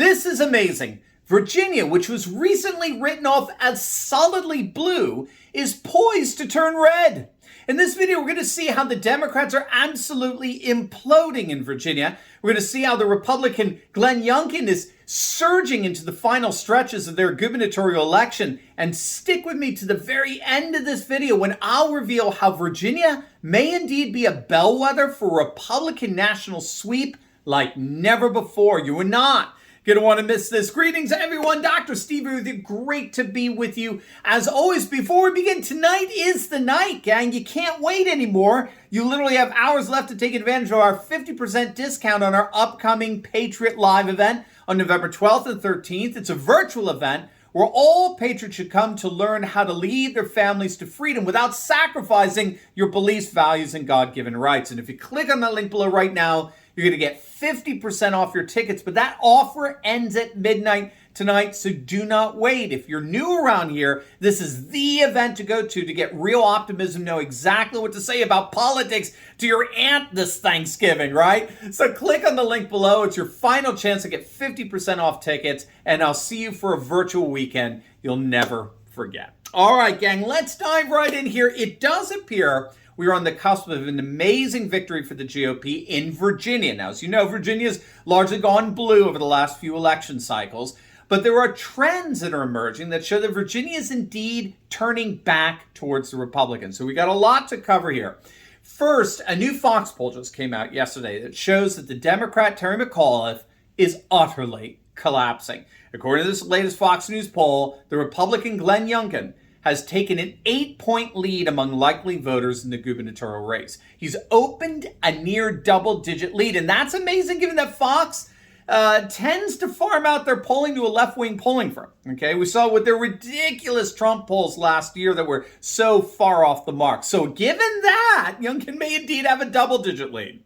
This is amazing. Virginia, which was recently written off as solidly blue, is poised to turn red. In this video, we're going to see how the Democrats are absolutely imploding in Virginia. We're going to see how the Republican Glenn Youngkin is surging into the final stretches of their gubernatorial election. And stick with me to the very end of this video when I'll reveal how Virginia may indeed be a bellwether for a Republican national sweep like never before. You are not going to want to miss this. Greetings, everyone. Dr. Steve with you. Great to be with you. As always, before we begin, tonight is the night, gang. You can't wait anymore. You literally have hours left to take advantage of our 50% discount on our upcoming Patriot Live event on November 12th and 13th. It's a virtual event where all patriots should come to learn how to lead their families to freedom without sacrificing your beliefs, values, and God-given rights. And if you click on that link below right now, you're going to get 50% off your tickets, but that offer ends at midnight tonight, so do not wait. If you're new around here, this is the event to go to get real optimism, know exactly what to say about politics to your aunt this Thanksgiving, right? So click on the link below. It's your final chance to get 50% off tickets, and I'll see you for a virtual weekend you'll never forget. All right, gang, let's dive right in here. It does appear we are on the cusp of an amazing victory for the GOP in Virginia. Now, as you know, Virginia's largely gone blue over the last few election cycles, but there are trends that are emerging that show that Virginia is indeed turning back towards the Republicans. So we got a lot to cover here. First, a new Fox poll just came out yesterday that shows that the Democrat Terry McAuliffe is utterly collapsing. According to this latest Fox News poll, the Republican Glenn Youngkin has taken an 8-point lead among likely voters in the gubernatorial race. He's opened a near double-digit lead, and that's amazing given that Fox tends to farm out their polling to a left-wing polling firm. Okay, we saw with their ridiculous Trump polls last year that were so far off the mark. So given that, Youngkin may indeed have a double-digit lead.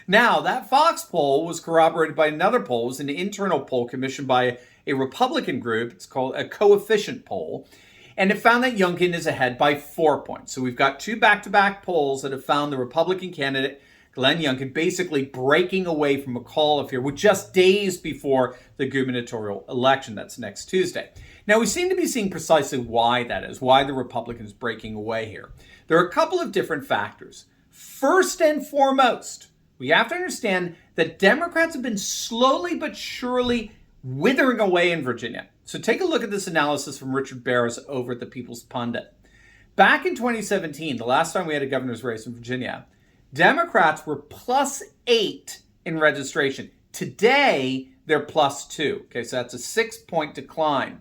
Now, that Fox poll was corroborated by another poll. It was an internal poll commissioned by a Republican group. It's called a coefficient poll. And it found that Youngkin is ahead by 4 points. So we've got two back-to-back polls that have found the Republican candidate, Glenn Youngkin, basically breaking away from McAuliffe here with just days before the gubernatorial election. That's next Tuesday. Now, we seem to be seeing precisely why that is, why the Republican is breaking away here. There are a couple of different factors. First and foremost, we have to understand that Democrats have been slowly but surely withering away in Virginia. So take a look at this analysis from Richard Barris over at the People's Pundit. Back in 2017, the last time we had a governor's race in Virginia, Democrats were +8 in registration. Today, they're +2. Okay, so that's a 6-point decline.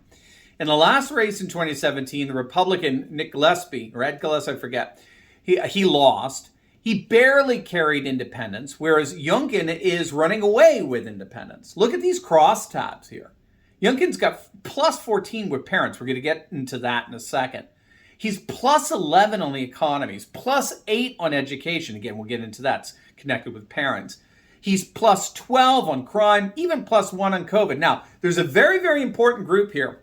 In the last race in 2017, the Republican Nick Gillespie, or Ed Gillespie, I forget, he lost. He barely carried independents, whereas Youngkin is running away with independents. Look at these crosstabs here. Youngkin's got +14 with parents. We're going to get into that in a second. He's +11 on the economy. He's +8 on education. Again, we'll get into that. It's connected with parents. He's +12 on crime, even +1 on COVID. Now, there's a very, very important group here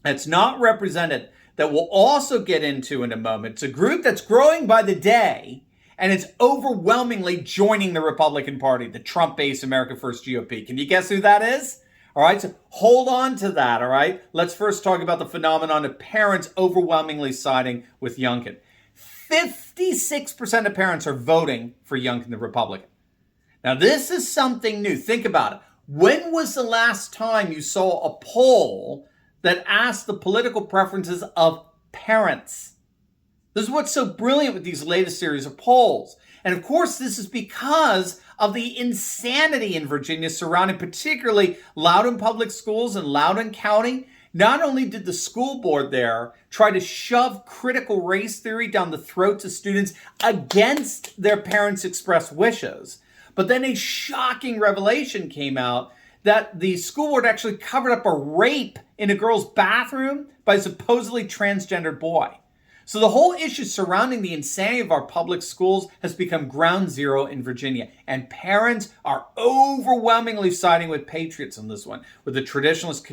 that's not represented that we'll also get into in a moment. It's a group that's growing by the day, and it's overwhelmingly joining the Republican Party, the Trump-based America First GOP. Can you guess who that is? All right, so hold on to that, all right? Let's first talk about the phenomenon of parents overwhelmingly siding with Youngkin. 56% of parents are voting for Youngkin, the Republican. Now, this is something new. Think about it. When was the last time you saw a poll that asked the political preferences of parents? This is what's so brilliant with these latest series of polls. And of course, this is because of the insanity in Virginia surrounding particularly Loudoun Public Schools and Loudoun County. Not only did the school board there try to shove critical race theory down the throats of students against their parents' expressed wishes, but then a shocking revelation came out that the school board actually covered up a rape in a girl's bathroom by a supposedly transgendered boy. So the whole issue surrounding the insanity of our public schools has become ground zero in Virginia. And parents are overwhelmingly siding with patriots on this one, with the traditionalist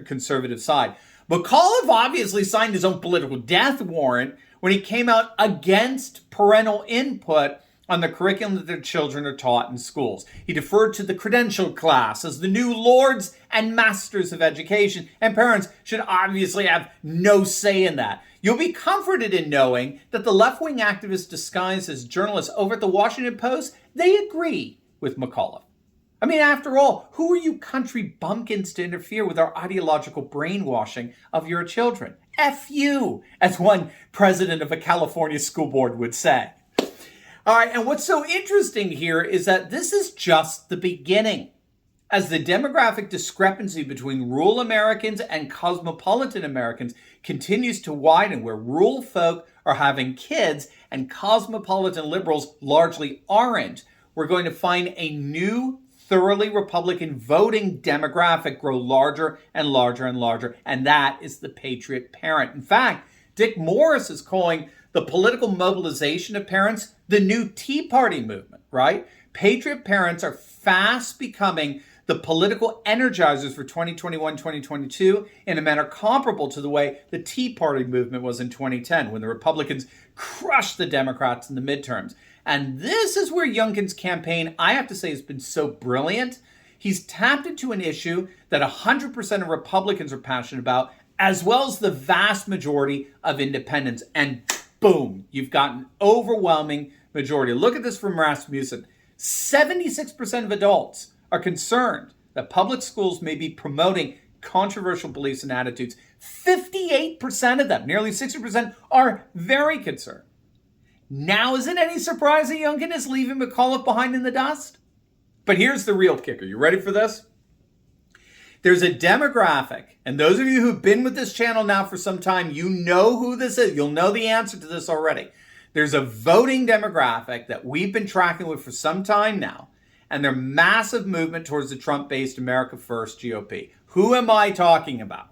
conservative side. McAuliffe obviously signed his own political death warrant when he came out against parental input on the curriculum that their children are taught in schools. He deferred to the credentialed class as the new lords and masters of education, and parents should obviously have no say in that. You'll be comforted in knowing that the left-wing activists disguised as journalists over at the Washington Post, they agree with McAuliffe. I mean, after all, who are you country bumpkins to interfere with our ideological brainwashing of your children? F you, as one president of a California school board would say. All right, and what's so interesting here is that this is just the beginning. As the demographic discrepancy between rural Americans and cosmopolitan Americans continues to widen, where rural folk are having kids and cosmopolitan liberals largely aren't, we're going to find a new thoroughly Republican voting demographic grow larger and larger and larger, and that is the patriot parent. In fact, Dick Morris is calling the political mobilization of parents the new Tea Party movement, right? Patriot parents are fast becoming the political energizers for 2021, 2022 in a manner comparable to the way the Tea Party movement was in 2010 when the Republicans crushed the Democrats in the midterms. And this is where Youngkin's campaign, I have to say, has been so brilliant. He's tapped into an issue that 100% of Republicans are passionate about, as well as the vast majority of independents. And boom, you've got an overwhelming majority. Look at this from Rasmussen. 76% of adults are concerned that public schools may be promoting controversial beliefs and attitudes. 58% of them, nearly 60%, are very concerned. Now, isn't any surprise that Youngkin is leaving McAuliffe behind in the dust? But here's the real kicker. You ready for this? There's a demographic, and those of you who've been with this channel now for some time, you know who this is. You'll know the answer to this already. There's a voting demographic that we've been tracking with for some time now, and their massive movement towards the Trump-based America First GOP. Who am I talking about?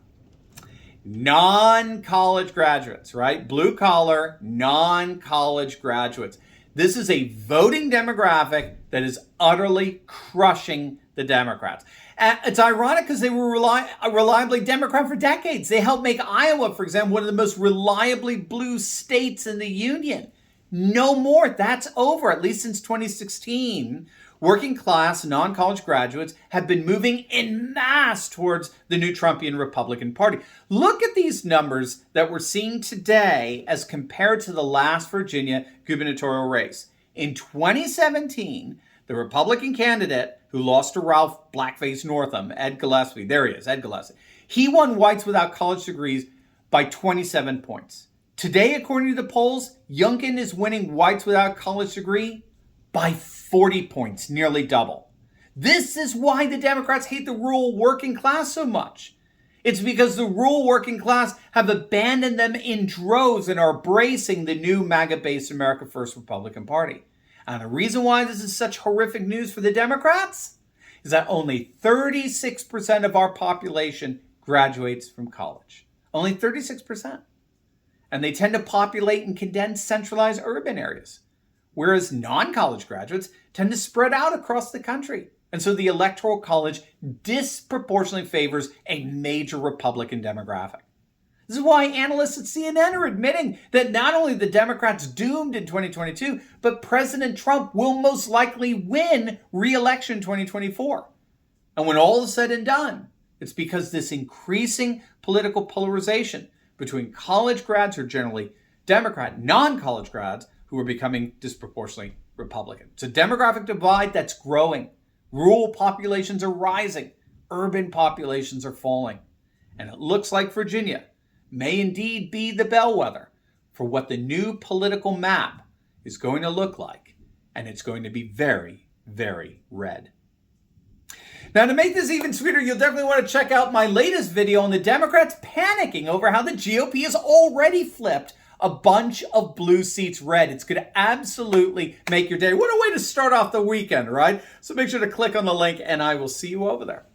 Non-college graduates, right? Blue-collar, non-college graduates. This is a voting demographic that is utterly crushing the Democrats. It's ironic because they were reliably Democrat for decades. They helped make Iowa, for example, one of the most reliably blue states in the union. No more. That's over, at least since 2016. Working class, non-college graduates have been moving en masse towards the new Trumpian Republican Party. Look at these numbers that we're seeing today as compared to the last Virginia gubernatorial race. In 2017, the Republican candidate who lost to Ralph Blackface Northam, Ed Gillespie, there he is, Ed Gillespie, he won whites without college degrees by 27 points. Today, according to the polls, Youngkin is winning whites without college degree by 40 points, nearly double. This is why the Democrats hate the rural working class so much. It's because the rural working class have abandoned them in droves and are embracing the new MAGA-based America First Republican Party. And the reason why this is such horrific news for the Democrats is that only 36% of our population graduates from college. Only 36%. And they tend to populate in condensed, centralized urban areas, whereas non-college graduates tend to spread out across the country. And so the Electoral College disproportionately favors a major Republican demographic. This is why analysts at CNN are admitting that not only the Democrats doomed in 2022, but President Trump will most likely win re-election in 2024. And when all is said and done, it's because this increasing political polarization between college grads who are generally Democrat, non-college grads who are becoming disproportionately Republican. It's a demographic divide that's growing. Rural populations are rising. Urban populations are falling. And it looks like Virginia may indeed be the bellwether for what the new political map is going to look like. And it's going to be very, very red. Now, to make this even sweeter, you'll definitely want to check out my latest video on the Democrats panicking over how the GOP has already flipped a bunch of blue seats red. It's going to absolutely make your day. What a way to start off the weekend, right? So make sure to click on the link, and I will see you over there.